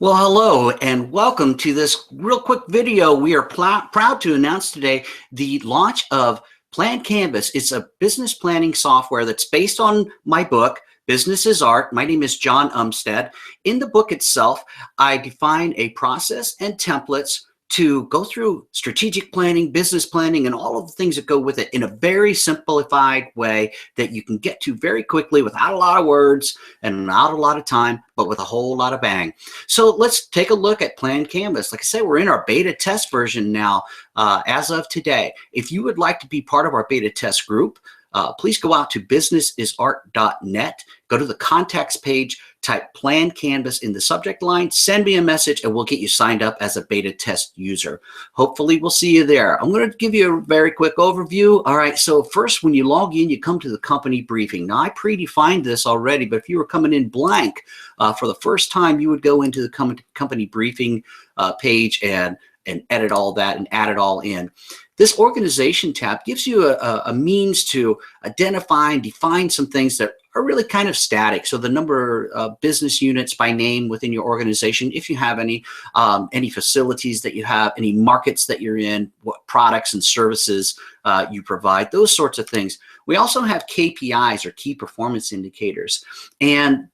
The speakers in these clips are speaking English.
Well, hello and welcome to this real quick video. We are proud to announce today the launch of Plan Canvas. It's a business planning software that's based on my book, Business is Art. My name is John Umstead. In the book itself, I define a process and templates to go through strategic planning, business planning, and all of the things that go with it in a very simplified way that you can get to very quickly without a lot of words and not a lot of time, but with a whole lot of bang. So let's take a look at Plan Canvas. Like I said, we're in our beta test version now as of today. If you would like to be part of our beta test group, please go out to businessisart.net, go to the contacts page, type Plan Canvas in the subject line, send me a message, and we'll get you signed up as a beta test user. Hopefully, we'll see you there. I'm going to give you a very quick overview. All right, so first, when you log in, you come to the company briefing. Now, I predefined this already, but if you were coming in blank for the first time, you would go into the company briefing page and edit all that and add it all in. This organization tab gives you a means to identify and define some things that are really kind of static. So the number of business units by name within your organization, if you have any facilities that you have, any markets that you're in, what products and services you provide, those sorts of things. We also have KPIs or key performance indicators. And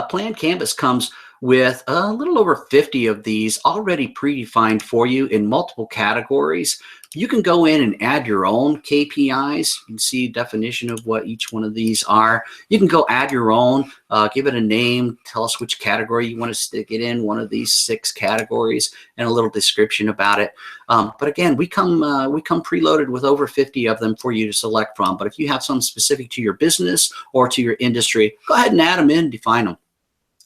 Plan Canvas comes with a little over 50 of these already predefined for you in multiple categories. You can go in and add your own KPIs. You can see a definition of what each one of these are. You can go add your own, give it a name, tell us which category you want to stick it in, one of these 6 categories, and a little description about it. But again, we come preloaded with over 50 of them for you to select from. But if you have some specific to your business or to your industry, go ahead and add them in, define them.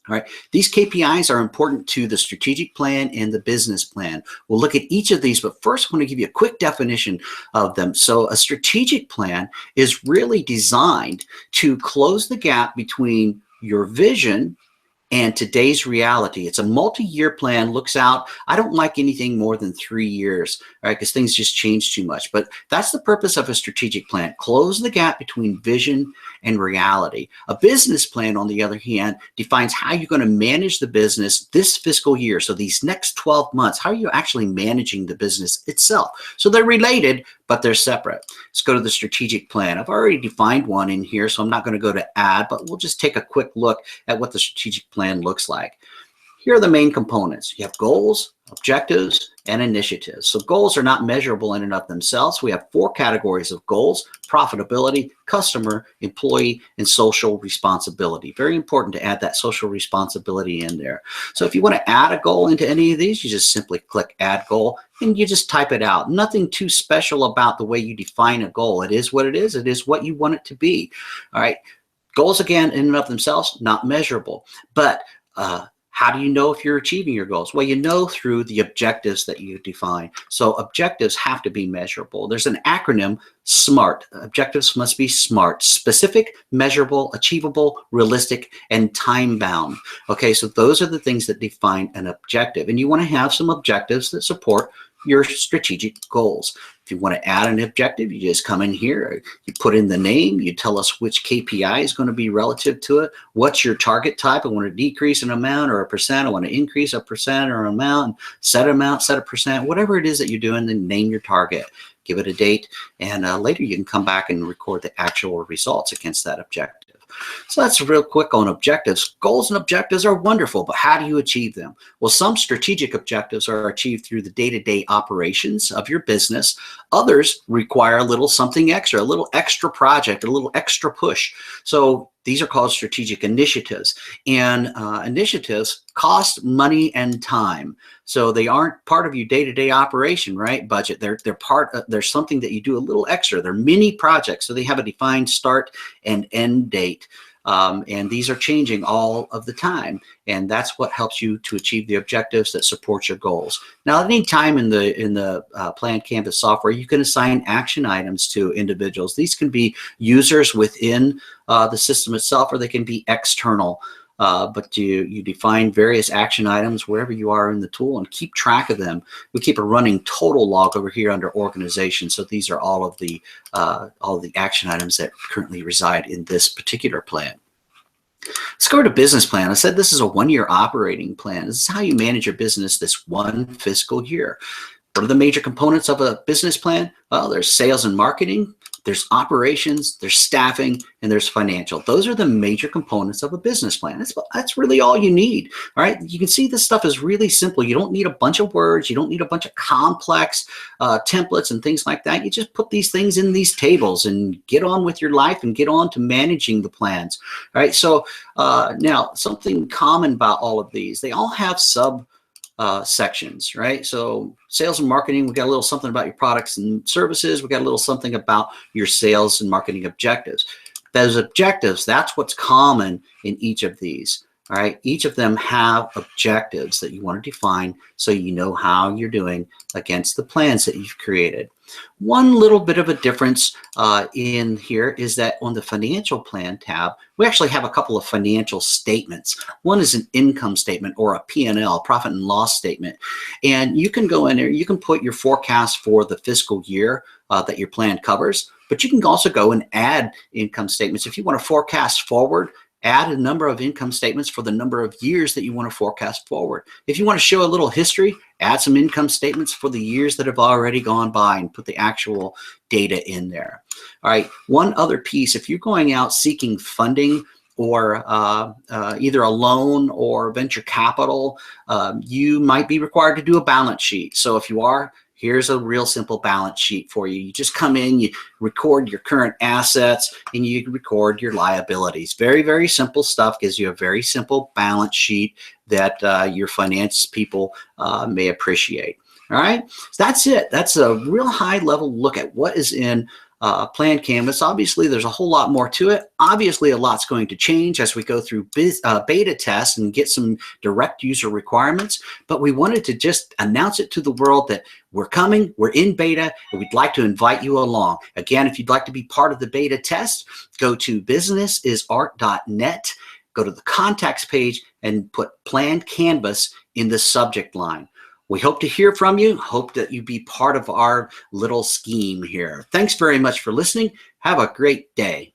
All right, these KPIs are important to the strategic plan and the business plan. We'll look at each of these, but first I want to give you a quick definition of them. So a strategic plan is really designed to close the gap between your vision and today's reality. It's a multi-year plan, looks out. I don't like anything more than 3 years, right? Because things just change too much. But that's the purpose of a strategic plan. Close the gap between vision and reality. A business plan, on the other hand, defines how you're going to manage the business this fiscal year. So these next 12 months, how are you actually managing the business itself? So they're related, but they're separate. Let's go to the strategic plan. I've already defined one in here, so I'm not going to go to add, but we'll just take a quick look at what the strategic plan looks like. Here are the main components. You have goals, objectives, and initiatives. So goals are not measurable in and of themselves. We have 4 categories of goals: profitability, customer, employee, and social responsibility. Very important to add that social responsibility in there. So if you want to add a goal into any of these, you just simply click add goal and you just type it out. Nothing too special about the way you define a goal. It is what it is. It is what you want it to be. All right. Goals, again, in and of themselves, not measurable. But how do you know if you're achieving your goals? Well, you know through the objectives that you define. So objectives have to be measurable. There's an acronym, SMART. Objectives must be SMART: specific, measurable, achievable, realistic, and time-bound. Okay, so those are the things that define an objective. And you want to have some objectives that support your strategic goals. If you want to add an objective, you just come in here, you put in the name, you tell us which KPI is going to be relative to it. What's your target type? I want to decrease an amount or a percent. I want to increase a percent or an amount, set a percent, whatever it is that you're doing, then name your target. Give it a date, and later you can come back and record the actual results against that objective. So that's real quick on objectives. Goals and objectives are wonderful, but how do you achieve them? Well, some strategic objectives are achieved through the day-to-day operations of your business. Others require a little something extra, a little extra project, a little extra push. So these are called strategic initiatives, and initiatives cost money and time. So they aren't part of your day-to-day operation, right? Budget. They're part of, they're something that you do a little extra. They're mini projects, so they have a defined start and end date. And these are changing all of the time, and that's what helps you to achieve the objectives that support your goals. Now, at any time in the Plan Canvas software, you can assign action items to individuals. These can be users within the system itself, or they can be external. But you define various action items wherever you are in the tool and keep track of them. We keep a running total log over here under organization. So these are all of the action items that currently reside in this particular plan. Let's go to business plan. I said this is a one-year operating plan. This is how you manage your business this one fiscal year. What are the major components of a business plan? Well, there's sales and marketing, there's operations, there's staffing, and there's financial. Those are the major components of a business plan. That's really all you need. All right. You can see this stuff is really simple. You don't need a bunch of words. You don't need a bunch of complex templates and things like that. You just put these things in these tables and get on with your life and get on to managing the plans. All right. So now something common about all of these, they all have sections, right? So sales and marketing, we got a little something about your products and services. We got a little something about your sales and marketing objectives. Those objectives, that's what's common in each of these. All right, each of them have objectives that you want to define so you know how you're doing against the plans that you've created. One little bit of a difference in here is that on the financial plan tab, we actually have a couple of financial statements. One is an income statement or a P&L, profit and loss statement. And you can go in there, you can put your forecast for the fiscal year that your plan covers, but you can also go and add income statements. If you want to forecast forward, add a number of income statements for the number of years that you want to forecast forward. If you want to show a little history, add some income statements for the years that have already gone by and put the actual data in there. All right, one other piece, if you're going out seeking funding or either a loan or venture capital, you might be required to do a balance sheet. So if you are, here's a real simple balance sheet for you. You just come in, you record your current assets, and you record your liabilities. Very, very simple stuff. Gives you a very simple balance sheet that your finance people may appreciate. All right, so that's it. That's a real high level look at what is in Plan Canvas. Obviously, there's a whole lot more to it. Obviously, a lot's going to change as we go through beta tests and get some direct user requirements. But we wanted to just announce it to the world that we're coming, we're in beta, and we'd like to invite you along. Again, if you'd like to be part of the beta test, go to businessisart.net, go to the contacts page, and put Plan Canvas in the subject line. We hope to hear from you. Hope that you be part of our little scheme here. Thanks very much for listening. Have a great day.